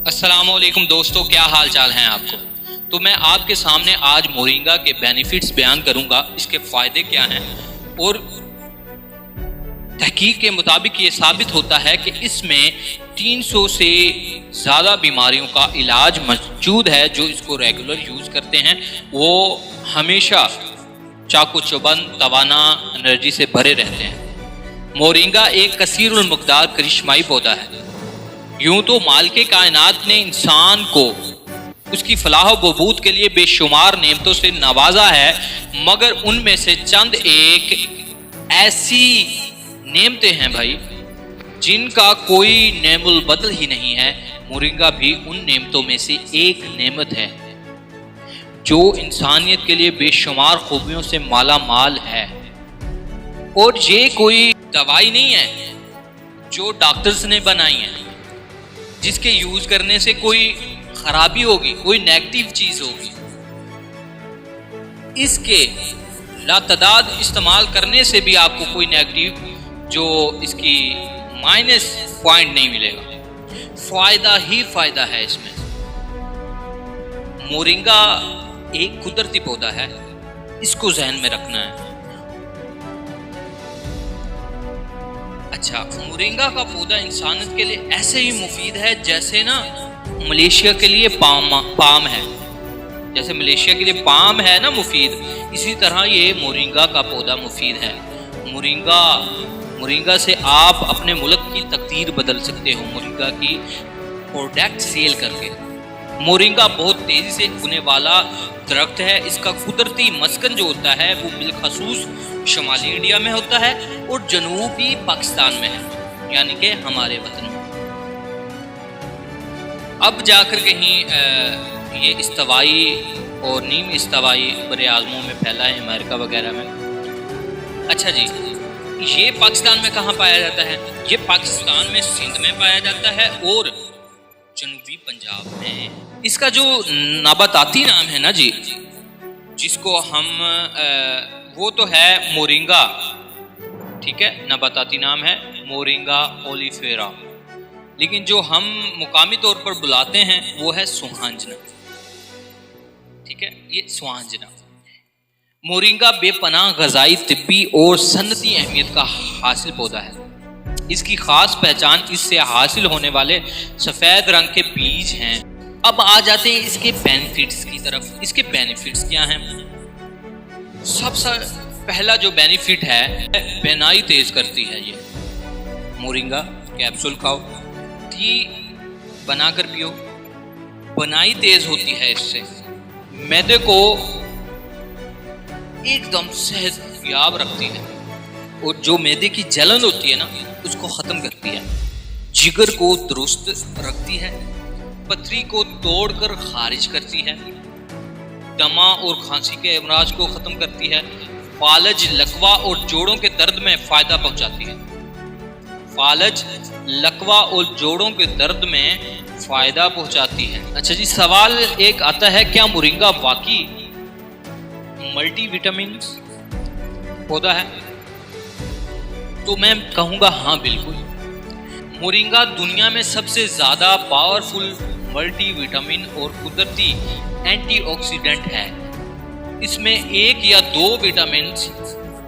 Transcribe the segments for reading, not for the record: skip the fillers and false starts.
अस्सलामुअलैकुम दोस्तों, क्या हाल चाल हैं आपको। तो मैं आपके सामने आज मोरिंगा के बेनिफिट्स बयान करूंगा, इसके फ़ायदे क्या हैं। और तहकीक के मुताबिक ये साबित होता है कि इसमें 300 से ज़्यादा बीमारियों का इलाज मौजूद है। जो इसको रेगुलर यूज़ करते हैं वो हमेशा चाको चौबंद, तवाना, एनर्जी से भरे रहते हैं। मोरिंगा एक कसीरुल मकदार करिश्माई पौधा है। यूं तो मालिके कायनात ने इंसान को उसकी फलाह बहबूद के लिए बेशुमार नेमतों से नवाजा है, मगर उनमें से चंद एक ऐसी नेमतें हैं भाई जिनका कोई नेमुल बदल ही नहीं है। मोरिंगा भी उन नेमतों में से एक नेमत है जो इंसानियत के लिए बेशुमार खूबियों से माला माल है। और ये कोई दवाई नहीं है जो डॉक्टर्स ने बनाई है, जिसके यूज करने से कोई खराबी होगी, कोई नेगेटिव चीज होगी। इसके लातदाद इस्तेमाल करने से भी आपको कोई नेगेटिव जो इसकी माइनस पॉइंट नहीं मिलेगा। फायदा ही फायदा है इसमें। मोरिंगा एक कुदरती पौधा है, इसको जहन में रखना है। अच्छा, मोरिंगा का पौधा इंसानियत के लिए ऐसे ही मुफीद है जैसे ना मलेशिया के लिए पाम है। जैसे मलेशिया के लिए पाम है ना मुफीद, इसी तरह ये मोरिंगा का पौधा मुफीद है। मोरिंगा से आप अपने मुल्क की तकदीर बदल सकते हो मोरिंगा की प्रोडक्ट सेल करके। मोरिंगा बहुत तेजी से उगने वाला दरख्त है। इसका कुदरती मस्कन जो होता है वो बिलखसूस शुमाली इंडिया में होता है और जनूबी पाकिस्तान में है, यानी कि हमारे वतन में। अब जाकर कहीं ये इस्तवाई और नीम इस्तवाई बरे आज़मों में फैला है, अमेरिका वगैरह में। अच्छा जी, ये पाकिस्तान में कहाँ पाया जाता है? ये पाकिस्तान में सिंध में पाया जाता है और जनूबी पंजाब में। इसका जो नबाताती नाम है ना जी, जिसको हम वो तो है मोरिंगा, ठीक है, नबाताती नाम है मोरिंगा ओलिफेरा, लेकिन जो हम मुकामी तौर पर बुलाते हैं वो है सुहांजना। ठीक है, ये सुहांजना। मोरिंगा बेपनाह गजाई, तिब्बी और सन्नती अहमियत का हासिल पौधा है। इसकी खास पहचान इससे हासिल होने वाले सफ़ेद रंग के बीज हैं। अब आ जाते हैं इसके बेनिफिट्स की तरफ। इसके बेनिफिट्स क्या हैं? सबसे पहला जो बेनिफिट है, बेनाई तेज करती है ये मोरिंगा। कैप्सूल खाओ, टी बनाकर पियो, बनाई तेज होती है इससे। मैदे को एकदम सेहतयाब रखती है और जो मैदे की जलन होती है ना उसको ख़त्म करती है। जिगर को दुरुस्त रखती है, पथरी को तोड़कर खारिज करती है, दमा और खांसी के अमराज को ख़त्म करती है, फालज, लकवा और जोड़ों के दर्द में फ़ायदा पहुंचाती है। फालज, लकवा और जोड़ों के दर्द में फ़ायदा पहुंचाती है। अच्छा जी, सवाल एक आता है, क्या मोरिंगा वाकई मल्टी विटामिन पौधा है? तो मैं कहूँगा हाँ, बिल्कुल। मोरिंगा दुनिया में सबसे ज़्यादा पावरफुल मल्टी विटामिन और कुदरती एंटीऑक्सीडेंट है। इसमें एक या दो विटामिन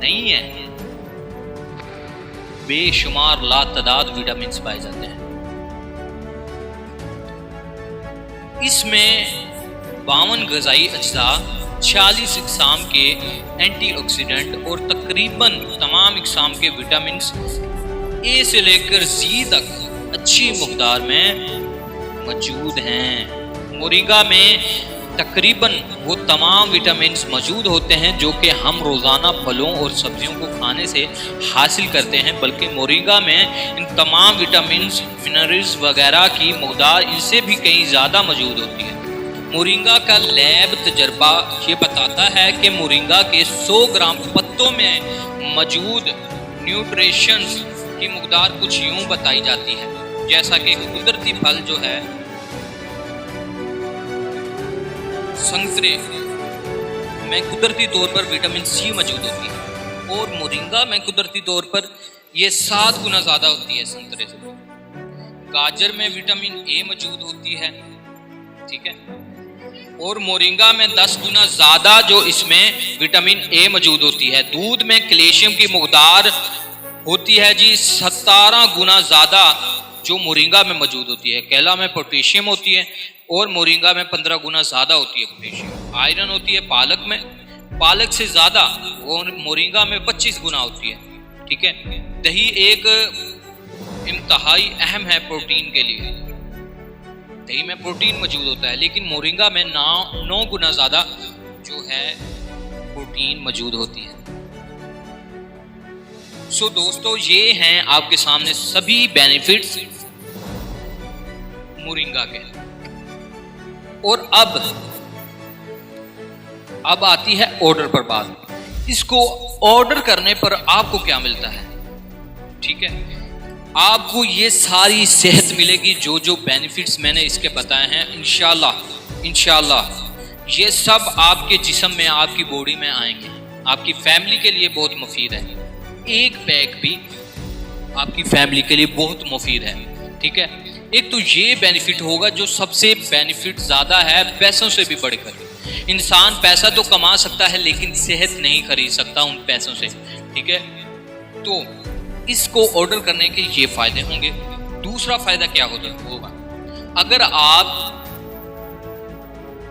नहीं है, बेशुमार लातादाद विटामिन पाए जाते हैं। इसमें 52 गजाई अज्जा, 46 इकसाम के एंटीऑक्सीडेंट और तकरीबन तमाम इकसाम के विटामिन ए से लेकर जी तक अच्छी मकदार में मौजूद हैं। मोरिंगा में तकरीबन वो तमाम विटामिन मौजूद होते हैं जो कि हम रोज़ाना फलों और सब्जियों को खाने से हासिल करते हैं, बल्कि मोरिंगा में इन तमाम विटामिन, मिनरल्स वगैरह की मकदार इनसे भी कहीं ज़्यादा मौजूद होती है। मोरिंगा का लैब तजर्बा ये बताता है कि मोरिंगा के 100 ग्राम पत्तों में मौजूद न्यूट्रिशंस की मकदार कुछ यूं बताई जाती है, जैसा कि कुदरती फल जो है संतरे में कुदरती तौर पर विटामिन सी मौजूद होती है और मोरिंगा में कुदरती तौर पर यह 7 गुना ज़्यादा होती है संतरे से। गाजर में विटामिन ए मौजूद होती है, ठीक है, और मोरिंगा में 10 गुना ज़्यादा जो इसमें विटामिन ए मौजूद होती है। दूध में कैल्शियम की मकदार होती है जी 17 गुना ज़्यादा जो मोरिंगा में मौजूद होती है। केला में पोटेशियम होती है और मोरिंगा में 15 गुना ज़्यादा होती है पोटेशियम। आयरन होती है पालक में, पालक से ज़्यादा और मोरिंगा में 25 गुना होती है, ठीक है। दही एक इंतहाई अहम है प्रोटीन के लिए, दही में प्रोटीन मौजूद होता है, लेकिन मोरिंगा में 9 गुना ज़्यादा जो है प्रोटीन मौजूद होती है। सो दोस्तों, ये हैं आपके सामने सभी बेनिफिट्स मोरिंगा के। और अब आती है ऑर्डर पर बात। इसको ऑर्डर करने पर आपको क्या मिलता है, ठीक है, आपको ये सारी सेहत मिलेगी, जो जो बेनिफिट्स मैंने इसके बताए हैं। इंशाल्लाह ये सब आपके जिस्म में, आपकी बॉडी में आएंगे, आपकी फैमिली के लिए बहुत मुफीद है। एक पैक भी आपकी फैमिली के लिए बहुत मुफीद है, ठीक है। एक तो ये बेनिफिट होगा जो सबसे बेनिफिट ज़्यादा है, पैसों से भी बढ़कर। इंसान पैसा तो कमा सकता है लेकिन सेहत नहीं खरीद सकता उन पैसों से, ठीक है। तो इसको ऑर्डर करने के ये फायदे होंगे। दूसरा फायदा क्या होगा, अगर आप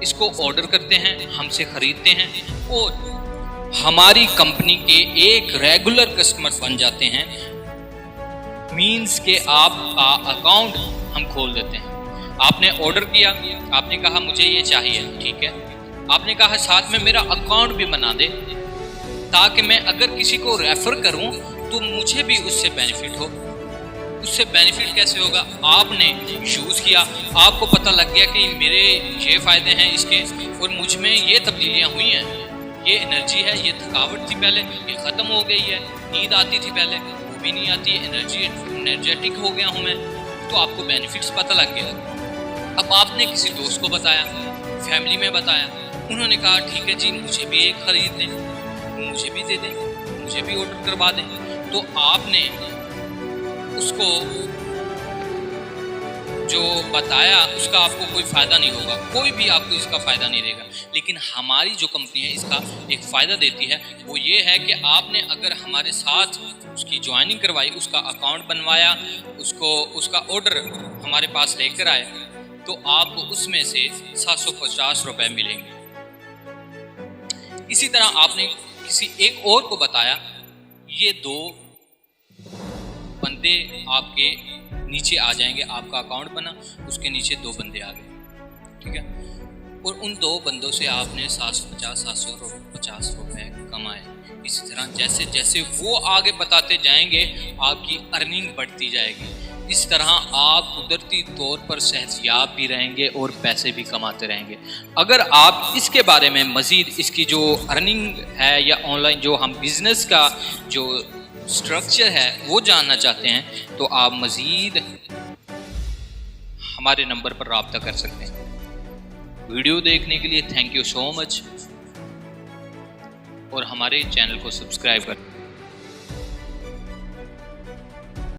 इसको ऑर्डर करते हैं, हमसे खरीदते हैं और हमारी कंपनी के एक रेगुलर कस्टमर बन जाते हैं, मींस के आपका अकाउंट हम खोल देते हैं। आपने ऑर्डर किया, आपने कहा मुझे ये चाहिए, ठीक है, आपने कहा साथ में मेरा अकाउंट भी बना दे, ताकि मैं अगर किसी को रेफर करूं तो मुझे भी उससे बेनिफिट हो। उससे बेनिफिट कैसे होगा, आपने यूज़ किया, आपको पता लग गया कि मेरे ये फ़ायदे हैं इसके, और मुझ में ये तब्दीलियाँ हुई हैं, ये एनर्जी है, ये थकावट थी पहले, ये ख़त्म हो गई है, नींद आती थी पहले, वो भी नहीं आती, एनर्जेटिक हो गया हूँ मैं। तो आपको बेनिफिट्स पता लग गया। अब आपने किसी दोस्त को बताया, फैमिली में बताया, उन्होंने कहा ठीक है जी मुझे भी एक ख़रीद दें, मुझे भी दे दें, मुझे भी ऑर्डर करवा दें। तो आपने उसको जो बताया उसका आपको कोई फ़ायदा नहीं होगा, कोई भी आपको इसका फ़ायदा नहीं देगा। लेकिन हमारी जो कंपनी है इसका एक फ़ायदा देती है, वो ये है कि आपने अगर हमारे साथ उसकी ज्वाइनिंग करवाई, उसका अकाउंट बनवाया, उसको उसका ऑर्डर हमारे पास लेकर आए, तो आपको उसमें से 750 रुपये मिलेंगे। इसी तरह आपने किसी एक और को बताया, ये 2 बंदे आपके नीचे आ जाएंगे, आपका अकाउंट बना, उसके नीचे 2 बंदे आ गए, ठीक है, और उन 2 बंदों से आपने 750 रुपये कमाए। इसी तरह जैसे जैसे वो आगे बताते जाएंगे आपकी अर्निंग बढ़ती जाएगी। इस तरह आप कुदरती तौर पर सेहतयाब भी रहेंगे और पैसे भी कमाते रहेंगे। अगर आप इसके बारे में मज़ीद इसकी जो अर्निंग है या ऑनलाइन जो हम बिज़नेस का जो स्ट्रक्चर है वो जानना चाहते हैं, तो आप मज़ीद हमारे नंबर पर रब्ता कर सकते हैं। वीडियो देखने के लिए थैंक यू सो मच, और हमारे चैनल को सब्सक्राइब करें।